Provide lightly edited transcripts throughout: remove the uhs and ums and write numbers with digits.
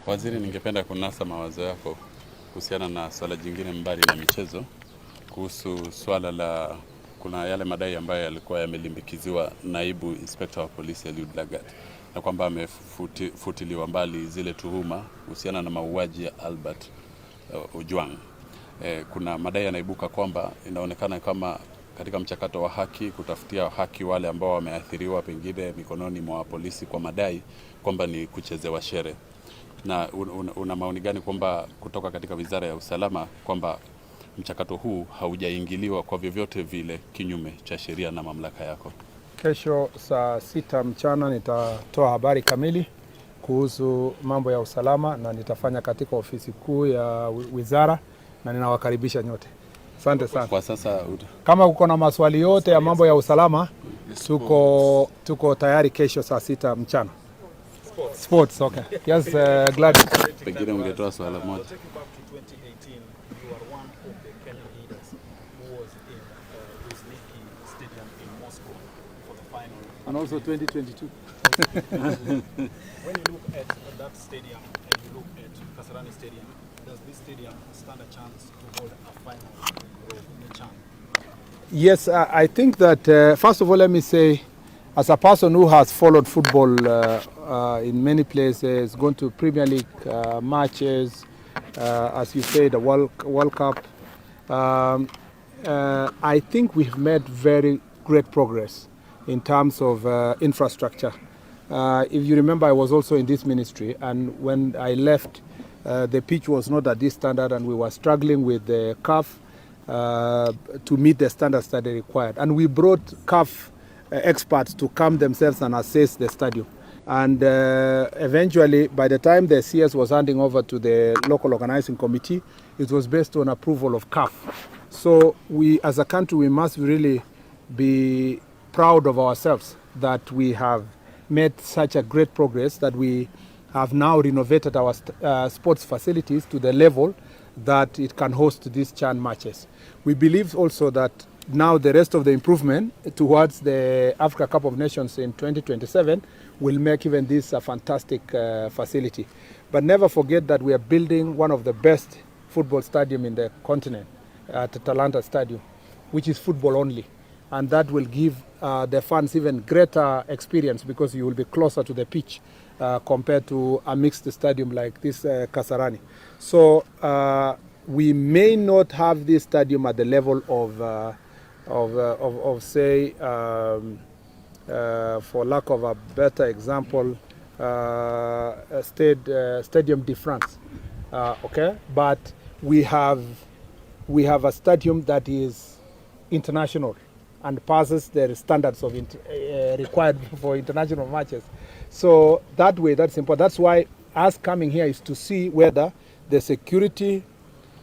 Waziri, ningependa kunasa mawazo yako kuhusiana na swala jingine mbali na michezo, kuhusu swala la kuna yale madai ambayo yalikuwa yamelimbikiziwa naibu inspector wa polisi Lagat, na kwamba amefutiliwa mbali zile tuhuma kuhusiana na mauaji ya Albert Ojwang. Kuna madai yanaibuka kwamba inaonekana kama katika mchakato wa haki, kutafutia haki wale ambao wameathiriwa pengine mikononi mwa polisi kwa madai kwamba ni kuchezewa shere. Na una maoni gani kwamba kutoka katika Wizara ya Usalama kwamba mchakato huu haujaingiliwa kwa vyovyote vile kinyume cha sheria na mamlaka yako? Kesho saa 6 mchana nitatoa habari kamili kuhusu mambo ya usalama na nitafanya katika ofisi kuu ya wizara na ninawakaribisha nyote. Asante sana. Kwa sasa kama uko na maswali yote ya mambo ya usalama tuko tayari kesho saa 6 mchana. Sports, okay. Yes, glad. Pengine ungetoa swala moja. And also 2022. When you look at that stadium and you look at Kasarani Stadium, does this stadium stand a chance to hold a final in the CHAN? Yes, I think that first of all, let me say, as a person who has followed football in many places, gone to Premier League matches, as you say, the World Cup, I think we've made very great progress in terms of infrastructure. If you remember, I was also in this ministry, and when I left, the pitch was not at this standard, and we were struggling with the CAF to meet the standards that they required. And we brought CAF experts to come themselves and assess the stadium. And eventually, by the time the CS was handing over to the local organizing committee, it was based on approval of CAF. So we, as a country, we must really be proud of ourselves that we have made such a great progress, that we have now renovated our sports facilities to the level that it can host these CHAN matches. We believe also that now the rest of the improvement towards the Africa Cup of Nations in 2027 will make even this a fantastic facility. But never forget that we are building one of the best football stadium in the continent, at the Talanta Stadium, which is football only. And that will give the fans even greater experience, because you will be closer to the pitch compared to a mixed stadium like this Kasarani. So we may not have this stadium at the level of say, for lack of a better example, Stadium de France. Okay, but we have a stadium that is international and passes the standards of required for international matches. So that way, that's important. That's why us coming here is to see whether the security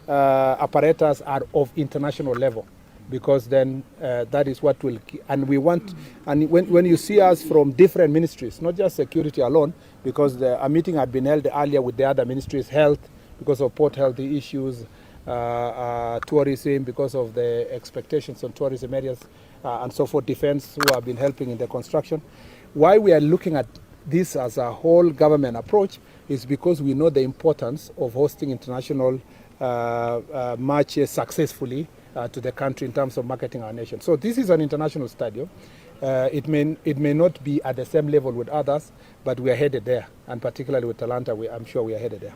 apparatus are of international level, because then that is what will, and we want, and when you see us from different ministries, not just security alone, because a meeting had been held earlier with the other ministries, health, because of port health issues, tourism, because of the expectations on tourism areas, and so forth, defense, who have been helping in the construction. Why we are looking at this as a whole government approach is because we know the importance of hosting international matches successfully to the country in terms of marketing our nation. So this is an international stadium. It may not be at the same level with others, but we are headed there, and particularly with Talanta, I'm sure we are headed there.